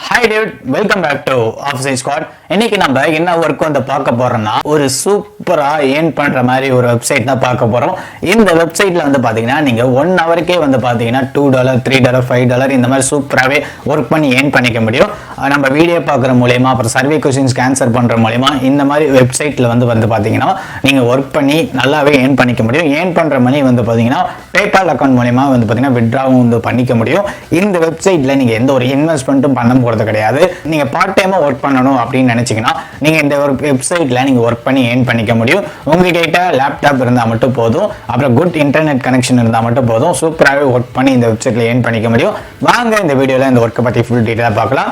Hi David, welcome back to office squad. இன்னைக்கு நம்ம என்ன ஒர்க் வந்து பார்க்க போறோம்னா ஒரு சூப்பரா ஏர்ன் பண்ற மாதிரி ஒரு வெப்சைட் தான் பார்க்க போறோம். இந்த வெப்சைட்ல வந்து பாத்தீங்கன்னா நீங்க 1 ஹவருக்கே வந்து பாத்தீங்கன்னா $2, $3, $5 இந்த மாதிரி சூப்பராகவே ஒர்க் பண்ணி ஏர்ன் பண்ணிக்க முடியும். நம்ம வீடியோ பார்க்குற மூலயமா அப்புறம் சர்வே கொஸ்டின்ஸ்க்கு ஆன்சர் பண்ற மூலயமா இந்த மாதிரி வெப்சைட்ல வந்து பாத்தீங்கன்னா நீங்க ஒர்க் பண்ணி நல்லாவே ஏர்ன் பண்ணிக்க முடியும். ஏர்ன் பண்ற மணி வந்து பாத்தீங்கன்னா பேபால் அக்கௌண்ட் மூலயமா வந்து பாத்தீங்கன்னா வித்ட்ராவும் வந்து பண்ணிக்க முடியும். இந்த வெப்சைட்ல நீங்க எந்த ஒரு இன்வெஸ்ட்மெண்ட்டும் பண்ண போறது கிடையாது. நீங்க பார்ட் டைமா ஒர்க் பண்ணணும் அப்படின்னு நினைச்சீங்கன்னா நீங்க இந்த ஒரு வெப்சைட்ல நீங்க ஒர்க் பண்ணி ஏர்ன் பண்ணிக்க முடியும். உங்ககிட்ட லேப்டாப் இருந்தா மட்டும் போதும், அப்புறம் குட் இன்டர்நெட் கனெக்ஷன் இருந்தா மட்டும் போதும், சூப்பராகவே ஒர்க் பண்ணி இந்த வெப்சைட்ல ஏர்ன் பண்ணிக்க முடியும். வாங்க இந்த வீடியோல இந்த ஒர்க்கை பத்தி ஃபுல் டீடைலா பார்க்கலாம்.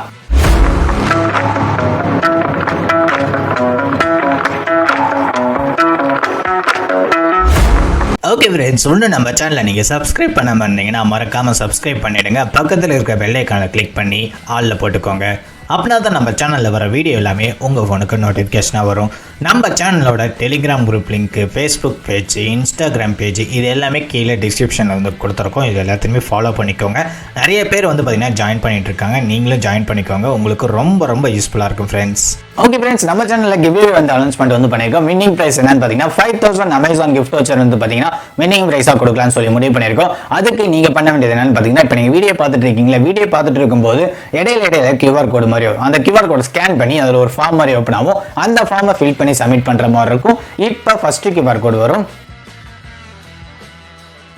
ஓகே ஃப்ரெண்ட்ஸ், ஒன்று நம்ம சேனலை நீங்கள் சப்ஸ்கிரைப் பண்ணாமல் இருந்தீங்கன்னா மறக்காமல் சப்ஸ்கிரைப் பண்ணிவிடுங்க. பக்கத்தில் இருக்க பெல் ஐக்கானை கிளிக் பண்ணி ஆலில் போட்டுக்கோங்க. அப்படின்னா தான் நம்ம சேனலில் வர வீடியோ எல்லாமே உங்கள் ஃபோனுக்கு நோட்டிஃபிகேஷனாக வரும். நம்ம சேனலோட Telegram group link, Facebook page, Instagram page இது எல்லாமே கீழே டிஸ்கிரிப்ஷனில் வந்து கொடுத்துருக்கோம். இது எல்லாத்தையுமே ஃபாலோ பண்ணிக்கோங்க. நிறைய பேர் வந்து பார்த்திங்கன்னா ஜாயின் பண்ணிட்டு இருக்காங்க. நீங்களும் ஜாயின் பண்ணிக்கோங்க. உங்களுக்கு ரொம்ப யூஸ்ஃபுல்லாக இருக்கும் ஃப்ரெண்ட்ஸ். ஓகே ஃப்ரெண்ட்ஸ், நம்ம சேனலில் கிவ்வே வந்து அனௌன்ஸ்மெண்ட் வந்து பண்ணியிருக்கோம். வின்னிங் ப்ரைஸ் என்னன்னு பார்த்தீங்கன்னா 5000 அமேசான் கிஃப்ட் வச்சர் வந்து பார்த்தீங்கன்னா வின்னிங் ப்ரைஸாக கொடுக்கலாம்னு சொல்லி முடிவு பண்ணியிருக்கோம். அதுக்கு நீங்கள் பண்ண வேண்டியது என்னன்னு பார்த்தீங்கன்னா, இப்போ நீங்கள் வீடியோ பார்த்துட்டு இருக்கீங்களா, வீடியோ பார்த்துட்டு இருக்கும்போது இடையில QR கோடு மாதிரி அந்த QR கோட் ஸ்கேன் பண்ணி அதில் ஒரு ஃபார்ம் மாதிரி ஓப்பன் ஆகும். அந்த ஃபார்மை ஃபில் பண்ணி சப்மிட் பண்ற மாதிரி இருக்கும். இப்போ ஃபர்ஸ்ட் QR கோட் வரும்.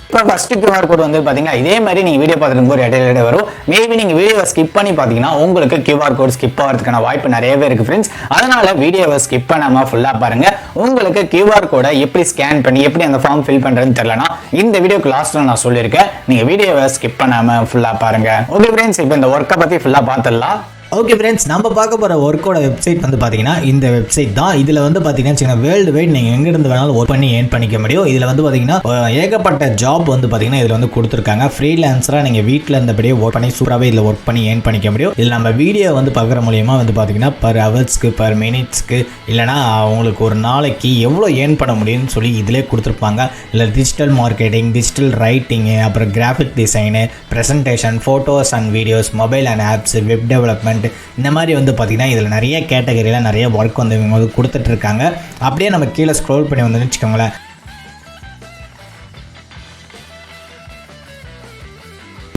இப்போ ஃபர்ஸ்ட் QR கோட் வந்து பாத்தீங்கன்னா இதே மாதிரி நீங்க வீடியோ பார்த்துட்டு போது இடையில வரும். மேபி நீங்க வீடியோவை ஸ்கிப் பண்ணி பாத்தீங்கன்னா உங்களுக்கு QR கோட் ஸ்கிப் ஆகிறதுக்கான வாய்ப்பு நிறையவே இருக்கு ஃப்ரெண்ட்ஸ். அதனால வீடியோவை ஸ்கிப் பண்ணாம ஃபுல்லா பாருங்க. உங்களுக்கு QR கோடை எப்படி ஸ்கேன் பண்ணி எப்படி அந்த ஃபார்ம் ஃபில் பண்றதுன்னு தெரியலனா இந்த வீடியோக்கு லாஸ்ட்ல நான் சொல்லியிருக்கேன். நீங்க வீடியோவை ஸ்கிப் பண்ணாம ஃபுல்லா பாருங்க. ஓகே ஃப்ரெண்ட்ஸ், இப்போ இந்த ஒர்க்கை பத்தி ஃபுல்லா பார்த்துடலாம். ஓகே ஃப்ரெண்ட்ஸ், நம்ம பார்க்க போகிற ஒர்க்கோட வெப்சைட் வந்து பார்த்தீங்கன்னா இந்த வெப்சைட் தான். இதில் வந்து பார்த்தீங்கன்னா வேர்ல்டு வைட் நீங்கள் எங்கேருந்து வேணாலும் ஒர்க் பண்ணி ஏர்ன் பண்ணிக்க முடியும். இதில் வந்து பார்த்தீங்கன்னா ஏகப்பட்ட ஜாப் வந்து பார்த்தீங்கன்னா இதில் வந்து கொடுத்துருக்காங்க. ஃப்ரீலான்ஸராக நீங்கள் வீட்டில் இருந்தபடியே ஒர்க் பண்ணி சூப்பராகவே இதில் ஒர்க் பண்ணி ஏர்ன் பண்ணிக்க முடியும். இதில் நம்ம வீடியோ வந்து பார்க்குற மூலியமாக வந்து பார்த்தீங்கன்னா பர் ஹவர்ஸ்க்கு, பர் மினிட்ஸ்க்கு, இல்லைனா உங்களுக்கு ஒரு நாளைக்கு எவ்வளோ ஏர்ன் பண்ண முடியும்னு சொல்லி இதிலே கொடுத்துருப்பாங்க. இல்லை டிஜிட்டல் மார்க்கெட்டிங், டிஜிட்டல் ரைட்டிங்கு, அப்புறம் graphic design, presentation, photos and videos, mobile and apps, web development, இந்த மாதிரி வந்து பார்த்திங்கன்னா இதில் நிறைய கேட்டகரியில் நிறைய ஒர்க் வந்து இவங்க வந்து கொடுத்துட்ருக்காங்க. அப்படியே நம்ம கீழே ஸ்க்ரோல் பண்ணி வந்து வச்சுக்கோங்களேன்.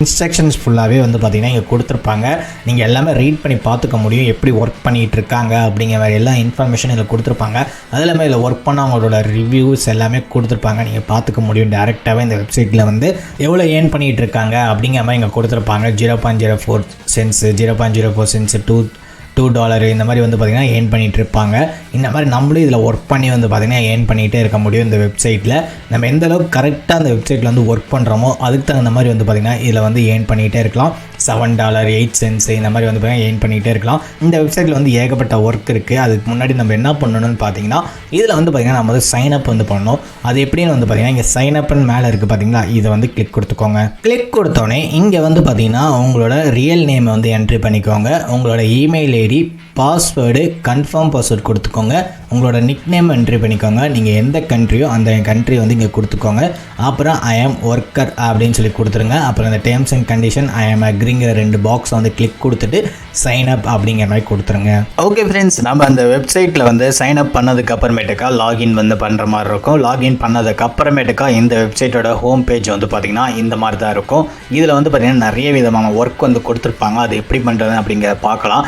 இன்ஸ்ட்ரக்ஷன்ஸ் ஃபுல்லாகவே வந்து பார்த்திங்கன்னா இங்கே கொடுத்துருப்பாங்க. நீங்கள் எல்லாமே ரீட் பண்ணி பார்த்துக்க முடியும், எப்படி ஒர்க் பண்ணிகிட்டு இருக்காங்க அப்படிங்கிற மாதிரி எல்லா இன்ஃபர்மேஷன் இதில் கொடுத்துருப்பாங்க. அது எல்லாமே இதில் ஒர்க் பண்ண அவங்களோட ரிவ்யூஸ் எல்லாமே கொடுத்துருப்பாங்க. நீங்கள் பார்த்துக்க முடியும் டேரெக்டாகவே இந்த வெப்சைட்டில் வந்து எவ்வளோ ஏர்ன் பண்ணிகிட்டு இருக்காங்க அப்படிங்கிற மாதிரி இங்கே கொடுத்துருப்பாங்க. 0.04 சென்ட்ஸ், 0.04 சென்ட்ஸ், $2 இந்த மாதிரி வந்து பார்த்திங்கன்னா ஏர்ன் பண்ணிகிட்டு இருப்பாங்க. இந்த மாதிரி நம்மளும் இதில் ஒர்க் பண்ணி வந்து பார்த்திங்கன்னா ஏர்ன் பண்ணிகிட்டே இருக்க முடியும். இந்த வெப்சைட்டில் நம்ம எந்த அளவுக்கு கரெக்டாக அந்த வெப்சைட்டில் வந்து ஒர்க் பண்ணுறோமோ அதுக்கு தகுந்த மாதிரி வந்து பார்த்திங்கன்னா இதில் வந்து ஏர்ன் பண்ணிகிட்டே இருக்கலாம். $7, 8 சென்ட்ஸ் இந்த மாதிரி வந்து பார்த்திங்கன்னா ஏர்ன் பண்ணிகிட்டே இருக்கலாம். இந்த வெப்சைட்டில் வந்து ஏகப்பட்ட ஒர்க் இருக்குது. அதுக்கு முன்னாடி நம்ம என்ன பண்ணணும்னு பார்த்தீங்கன்னா இதில் வந்து பார்த்திங்கன்னா நம்ம வந்து சைன் அப் வந்து பண்ணணும். அது எப்படின்னு வந்து பார்த்திங்கன்னா இங்கே சைன் அப்னு மேலே இருக்குது பார்த்தீங்களா, இதை வந்து கிளிக் கொடுத்துக்கோங்க. கிளிக் கொடுத்தோடனே இங்கே வந்து பார்த்திங்கன்னா உங்களோட ரியல் நேமை வந்து என்ட்ரி பண்ணிக்கோங்க. உங்களோட email ID, password, confirm password கொடுத்துக்கோங்க. உங்களோட நிக் நேம் என்ட்ரி பண்ணிக்கோங்க. நீங்கள் எந்த கண்ட்ரியோ அந்த கண்ட்ரி வந்து இங்கே கொடுத்துக்கோங்க. அப்புறம் ஐ ஆம் ஒர்க்கர் அப்படின்னு சொல்லி கொடுத்துருங்க. அப்புறம் இந்த டேர்ம்ஸ் அண்ட் கண்டிஷன் ஐ ஆம் அக்ரிங்கிற 2 பாக்ஸ் வந்து கிளிக் கொடுத்துட்டு சைன் அப் அப்படிங்கிற மாதிரி கொடுத்துருங்க. ஓகே ஃப்ரெண்ட்ஸ், நம்ம அந்த வெப்சைட்டில் வந்து சைன் அப் பண்ணதுக்கு அப்புறமேட்டுக்கா லாகின் வந்து பண்ணுற மாதிரி இருக்கும். லாகின் பண்ணதுக்கு அப்புறமேட்டுக்கா இந்த வெப்சைட்டோட ஹோம் பேஜ் வந்து பார்த்திங்கன்னா இந்த மாதிரி தான் இருக்கும். இதில் வந்து பார்த்திங்கன்னா நிறைய விதமான ஒர்க் வந்து கொடுத்துருப்பாங்க. அது எப்படி பண்ணுறது அப்படிங்கிறத பார்க்கலாம்.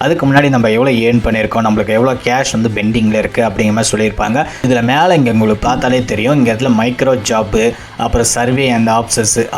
அதுக்கு முன்னாடி நம்ம எவ்வளோ ஏர்ன் பண்ணியிருக்கோம், நம்மளுக்கு எவ்வளோ கேஷ் வந்து பெண்டிங்கில் இருக்குது அப்படிங்கிற மாதிரி சொல்லியிருப்பாங்க. இதில் மேலே இங்கே உங்களுக்கு பார்த்தாலே தெரியும். இங்கே இடத்துல மைக்ரோ ஜாப்பு, அப்புறம் சர்வே அண்ட்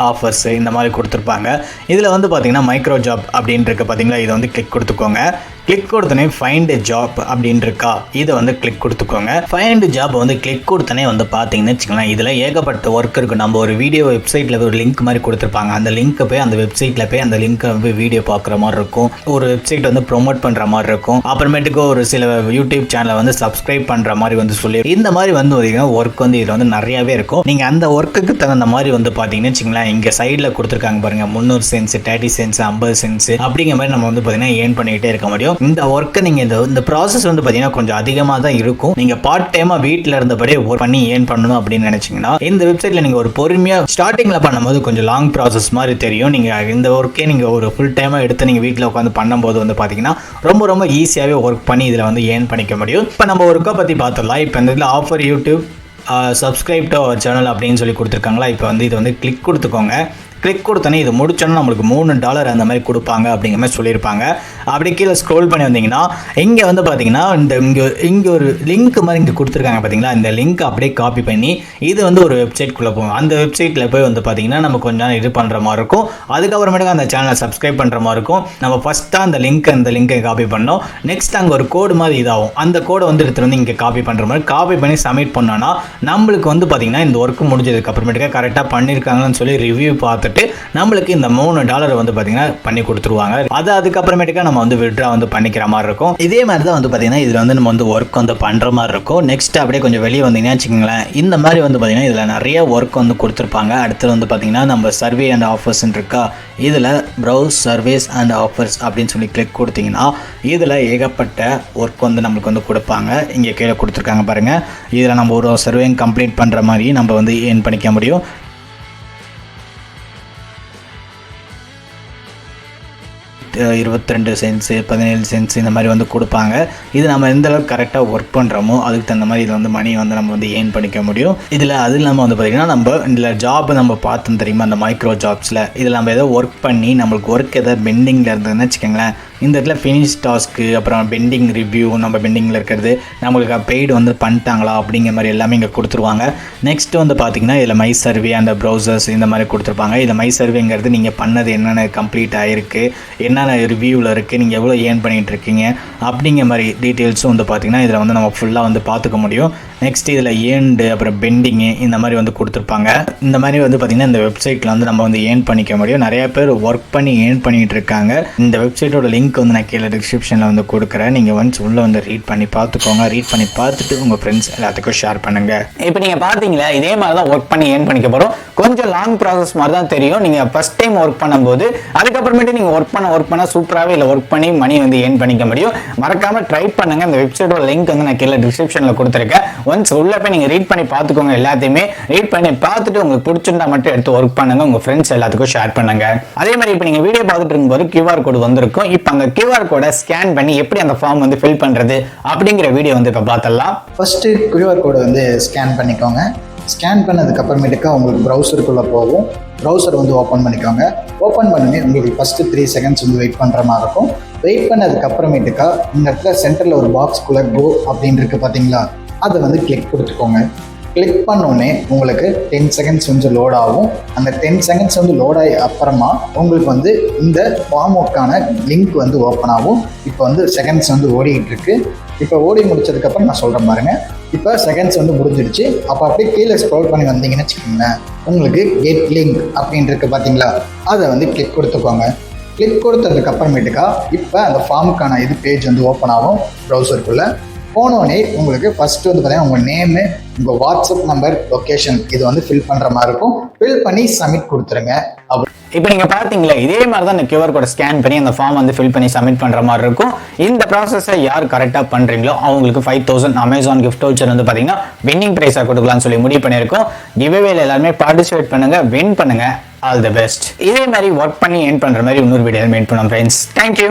ஆஃபர்ஸ் இந்த மாதிரி கொடுத்துருப்பாங்க. இதில் வந்து பார்த்திங்கன்னா மைக்ரோ ஜாப் அப்படின்ட்டு பார்த்தீங்களா, இதை வந்து கிளிக் கொடுத்துக்கோங்க. கிளிக் கொடுத்தனே ஃபைண்ட் எ ஜாப் அப்படின்னு இருக்கா, இதை வந்து கிளிக் கொடுத்துக்கோங்க. ஃபைண்ட் ஜாப் வந்து கிளிக் கொடுத்தனே வந்து பார்த்தீங்கன்னு வச்சுக்கலாம், இதில் ஏகப்பட்ட ஒர்க் இருக்குது. நம்ம ஒரு வீடியோ வெப்சைட்டில் ஒரு லிங்க் மாதிரி கொடுத்துருப்பாங்க. அந்த லிங்க்கை போய் அந்த வெப்சைட்டில் போய் அந்த லிங்க்கை போய் வீடியோ பார்க்குற மாதிரி இருக்கும். ஒரு வெப்சைட் வந்து ப்ரொமோட் பண்ணுற மாதிரி இருக்கும். அப்புறமேட்டுக்கு ஒரு சில யூடியூப் சேனலை வந்து சப்ஸ்கிரைப் பண்ணுற மாதிரி வந்து சொல்லி இந்த மாதிரி வந்து பார்த்தீங்கன்னா ஒர்க் வந்து இதில் வந்து நிறையாவே இருக்கும். நீங்கள் அந்த ஒர்க்குக்கு தகுந்த மாதிரி வந்து பார்த்தீங்கன்னு வச்சுங்களேன், இங்கே சைடில் கொடுத்துருக்காங்க பாருங்கள், 300 சென்ட்ஸ், 30 சென்ட்ஸ், 50 சென்ட்ஸ் அப்படிங்கிற மாதிரி நம்ம வந்து பார்த்தீங்கன்னா ஏர்ன் பண்ணிக்கிட்டே இருக்க முடியும். முடியும். இந்த ஒர்க்கை நீங்கள் இந்த ப்ராசஸ் வந்து பார்த்தீங்கன்னா கொஞ்சம் அதிகமாக தான் இருக்கும். நீங்கள் பார்ட் டைமாக வீட்டில் இருந்தபடியே ஒர்க் பண்ணி ஏர்ன் பண்ணணும் அப்படின்னு நினச்சிங்கன்னா இந்த வெப்சைட்டில் நீங்கள் ஒரு பொறுமையாக ஸ்டார்டிங்கில் பண்ணும்போது கொஞ்சம் லாங் ப்ராசஸ் மாதிரி தெரியும். நீங்கள் இந்த ஒர்க்கே நீங்கள் ஒரு ஃபுல் டைமாக எடுத்து நீங்கள் வீட்டில் உட்காந்து பண்ணும்போது வந்து பார்த்தீங்கன்னா ரொம்ப ரொம்ப ஈஸியாகவே ஒர்க் பண்ணி இதில் வந்து ஏர்ன் பண்ணிக்க முடியும். இப்போ நம்ம ஒர்க்கை பற்றி பார்த்துடலாம். இப்போ இந்த இதில் offer YouTube subscribe to our channel அப்படின்னு சொல்லி கொடுத்துருக்காங்களா. இப்போ வந்து இது வந்து கிளிக் கொடுத்துக்கோங்க. கிளிக் கொடுத்தோன்னே இது முடிச்சோன்னா நம்மளுக்கு $3 அந்த மாதிரி கொடுப்பாங்க அப்படிங்கிற மாதிரி சொல்லியிருப்பாங்க. அப்படி கீழே ஸ்க்ரோல் பண்ணி வந்தீங்கன்னா இங்கே வந்து பார்த்தீங்கன்னா இங்கே ஒரு லிங்க் மாதிரி இங்கே கொடுத்துருக்காங்க பார்த்தீங்களா. இந்த லிங்க் அப்படியே காப்பி பண்ணி இது வந்து ஒரு வெப்சைட்குள்ளே போகும். அந்த வெப்சைட்டில் போய் வந்து பார்த்தீங்கன்னா நம்ம கொஞ்சம் இது பண்ணுற மாதிரி இருக்கும். அதுக்கப்புறமேட்டுக்கு அந்த சேனலை சப்ஸ்கிரைப் பண்ணுற மாதிரி இருக்கும். நம்ம ஃபஸ்ட்டாக அந்த லிங்கை காப்பி பண்ணோம். நெக்ஸ்ட் அங்கே ஒரு கோடு மாதிரி இதாகும். அந்த கோடை வந்து எடுத்துகிட்டு வந்து இங்கே காப்பி பண்ணுற மாதிரி காப்பி பண்ணி சப்மிட் பண்ணோன்னா நம்மளுக்கு வந்து பார்த்தீங்கன்னா இந்த ஒர்க்கு முடிஞ்சதுக்கு அப்புறமேட்டுக்கு கரெக்டாக பண்ணியிருக்காங்கன்னு சொல்லி ரிவ்யூ பார்த்துட்டு நம்மளுக்கு இந்த $3 வந்து பார்த்தீங்கன்னா பண்ணி கொடுத்துருவாங்க. அதுக்கப்புறமேட்டுக்கா நம்ம வந்து விட்ரா வந்து பண்ணிக்கிற மாதிரி இருக்கும். இதே மாதிரி தான் வந்து பார்த்தீங்கன்னா இதில் வந்து நம்ம வந்து ஒர்க் வந்து பண்ணுற மாதிரி இருக்கும். நெக்ஸ்ட் அப்படியே கொஞ்சம் வெளியே வந்தீங்கன்னா வச்சுக்கோங்களேன், இந்த மாதிரி வந்து பார்த்தீங்கன்னா இதில் நிறைய ஒர்க் வந்து கொடுத்துருப்பாங்க. அடுத்து வந்து பார்த்தீங்கன்னா நம்ம சர்வே அண்ட் ஆஃபர்ஸ் இருக்கா, இதில் ப்ரௌஸ் சர்வேஸ் அண்ட் ஆஃபர்ஸ் அப்படின்னு சொல்லி கிளிக் கொடுத்தீங்கன்னா இதில் ஏகப்பட்ட ஒர்க் வந்து நம்மளுக்கு வந்து கொடுப்பாங்க. இங்கே கீழே கொடுத்துருக்காங்க பாருங்கள். இதில் நம்ம ஒரு சர்வேயும் கம்ப்ளீட் பண்ணுற மாதிரி நம்ம வந்து ஏர்ன் பண்ணிக்க முடியும். 22 சென்ட்ஸ் 17 சென்ட்ஸ் இந்த மாதிரி வந்து கொடுப்பாங்க. இது நம்ம எந்த அளவுக்கு கரெக்டாக ஒர்க் பண்ணுறோமோ அதுக்கு தகுந்த மாதிரி இதில் வந்து மணி வந்து நம்ம வந்து ஏர்ன் பண்ணிக்க முடியும். இதில் அது இல்லாமல் வந்து பார்த்திங்கன்னா நம்ம இதில் ஜாப் நம்ம பார்த்தோம் தெரியுமா, அந்த மைக்ரோ ஜாப்ஸில் இதில் நம்ம ஏதோ ஒர்க் பண்ணி நம்மளுக்கு ஒர்க் எதாவது பெண்டிங்கில் இருந்ததுன்னு வச்சுக்கோங்களேன், இந்த இடத்துல ஃபினிஷ் டாஸ்க்கு அப்புறம் பெண்டிங் ரிவ்யூ, நம்ம பெண்டிங்கில் இருக்கிறது நம்மளுக்கு பெய்டு வந்து பண்ணிட்டாங்களா அப்படிங்கிற மாதிரி எல்லாமே இங்கே கொடுத்துருவாங்க. நெக்ஸ்ட் வந்து பார்த்திங்கன்னா இதில் மை சர்வே அந்த ப்ரௌசர்ஸ் இந்த மாதிரி கொடுத்துருப்பாங்க. இதில் மை சர்வேங்கிறது நீங்கள் பண்ணது என்னென்ன கம்ப்ளீட் ஆகிருக்கு, என்னென்ன ரிவ்யூவில் இருக்குது, நீங்கள் எவ்வளோ ஏர்ன் பண்ணிகிட்டு இருக்கீங்க அப்படிங்கிற மாதிரி டீட்டெயில்ஸும் வந்து பார்த்திங்கன்னா இதில் வந்து நம்ம ஃபுல்லாக வந்து பார்த்துக்க முடியும். நெக்ஸ்ட் இதில் ஏர்ன்டு அப்புறம் பெண்டிங்கு இந்த மாதிரி வந்து கொடுத்துருப்பாங்க. இந்த மாதிரி வந்து பார்த்திங்கன்னா இந்த வெப்சைட்டில் வந்து நம்ம வந்து ஏர்ன் பண்ணிக்க முடியும். நிறையா பேர் ஒர்க் பண்ணி ஏர்ன் பண்ணிகிட்டு இருக்காங்க. இந்த வெப்சைட்டோட லிங்க் வந்து நான் கீழே டிஸ்கிரிப்ஷனில் வந்து கொடுக்குறேன். நீங்கள் ஒன்ஸ் உள்ளே வந்து ரீட் பண்ணி பார்த்துக்கோங்க. ரீட் பண்ணி பார்த்துட்டு உங்கள் ஃப்ரெண்ட்ஸ் எல்லாத்துக்கும் ஷேர் பண்ணுங்கள். இப்போ நீங்கள் பார்த்தீங்களா, இதே மாதிரி தான் ஒர்க் பண்ணி ஏர்ன் பண்ணிக்க போகிறோம். கொஞ்சம் லாங் ப்ராசஸ் மாதிரி தான் தெரியும். நீங்கள் ஃபஸ்ட் டைம் ஒர்க் பண்ணும்போது அதுக்கப்புறமேட்டு நீங்கள் ஒர்க் பண்ண சூப்பராகவே இல்லை ஒர்க் பண்ணி மணி வந்து ஏர்ன் பண்ணிக்க முடியும். மறக்காமல் ட்ரை பண்ணுங்கள். இந்த வெப்சைட்டோட லிங்க் வந்து நான் கீழே டிஸ்கிரிப்ஷனில் கொடுத்துருக்கேன். ஒன்ஸ் உள்ள போய் நீங்கள் ரீட் பண்ணி பார்த்துக்கோங்க. எல்லாத்தையுமே ரீட் பண்ணி பார்த்துட்டு உங்களுக்கு பிடிச்சிருந்தா மட்டும் எடுத்து ஒர்க் பண்ணுங்கள். உங்கள் ஃப்ரெண்ட்ஸ் எல்லாத்துக்கும் ஷேர் பண்ணுங்கள். அதே மாதிரி இப்போ நீங்கள் வீடியோ பார்த்துட்டு இருக்கும்போது QR கோடு வந்திருக்கும். இப்போ அந்த QR கோடை ஸ்கேன் பண்ணி எப்படி அந்த ஃபார்ம் வந்து ஃபில் பண்ணுறது அப்படிங்கிற வீடியோ வந்து இப்போ பார்த்துடலாம். ஃபஸ்ட்டு QR கோடை வந்து ஸ்கேன் பண்ணிக்கோங்க. ஸ்கேன் பண்ணதுக்கப்புறமேட்டுக்கா உங்களுக்கு ப்ரௌசருக்குள்ளே போகும். ப்ரௌசர் வந்து ஓப்பன் பண்ணிக்கோங்க. ஓப்பன் பண்ணி உங்களுக்கு ஃபஸ்ட்டு 3 செகண்ட்ஸ் வந்து வெயிட் பண்ணுற மாதிரி இருக்கும். வெயிட் பண்ணதுக்கப்புறமேட்டுக்கா இந்த இடத்துல சென்டரில் ஒரு பாக்ஸ்குள்ளே கோ அப்படின்னு இருக்குது பார்த்தீங்களா, அதை வந்து கிளிக் கொடுத்துக்கோங்க. கிளிக் பண்ணோடனே உங்களுக்கு 10 செகண்ட்ஸ் வந்து லோட் ஆகும். அந்த 10 செகண்ட்ஸ் வந்து லோட் ஆகி அப்புறமா உங்களுக்கு வந்து இந்த ஃபார்முக்கான லிங்க் வந்து ஓப்பன் ஆகும். இப்போ வந்து செகண்ட்ஸ் வந்து ஓடிக்கிட்டு இருக்கு. இப்போ ஓடி முடிச்சதுக்கப்புறம் நான் சொல்கிறேன் பாருங்க. இப்போ செகண்ட்ஸ் வந்து முடிஞ்சிடுச்சு. அப்போ அப்படியே கீழே ஸ்க்ரோல் பண்ணி வந்தீங்கன்னு வச்சுக்கோங்களேன், உங்களுக்கு கெட் லிங்க் அப்படின்னு இருக்கு பார்த்தீங்களா, அதை வந்து கிளிக் கொடுத்துக்கோங்க. கிளிக் கொடுத்ததுக்கு அப்புறமேட்டுக்கா இப்போ அந்த ஃபார்முக்கான இது பேஜ் வந்து ஓப்பன் ஆகும் ப்ரௌசருக்குள்ளே. போனோடனே உங்களுக்கு ஃபஸ்ட்டு வந்து பார்த்தீங்கன்னா உங்கள் நேமு, உங்கள் வாட்ஸ்அப் நம்பர், லொக்கேஷன் இது வந்து ஃபில் பண்ணுற மாதிரி இருக்கும். ஃபில் பண்ணி சப்மிட் கொடுத்துருங்க. இப்போ நீங்கள் பார்த்தீங்களா, இதே மாதிரி தான் இந்த QR கோடை ஸ்கேன் பண்ணி அந்த ஃபார்ம் வந்து ஃபில் பண்ணி சப்மிட் பண்ணுற மாதிரி இருக்கும். இந்த ப்ராசஸை யார் கரெக்டாக பண்ணுறீங்களோ அவங்களுக்கு 5000 அமேசான் கிஃப்ட் வவுச்சர் வந்து பார்த்தீங்கன்னா வின்னிங் ப்ரைஸாக கொடுக்கலாம்னு சொல்லி முடிவு பண்ணியிருக்கோம். கிவ்அவேல எல்லாருமே பார்ட்டிசிபேட் பண்ணுங்கள், வின் பண்ணுங்கள். All the best. இதே மாதிரி ஒர்க் பண்ணி ஏர்ன் பண்ணுற மாதிரி இன்னொரு வீடியோ மீட் பண்ணோம் ஃப்ரெண்ட்ஸ். தேங்க்யூ.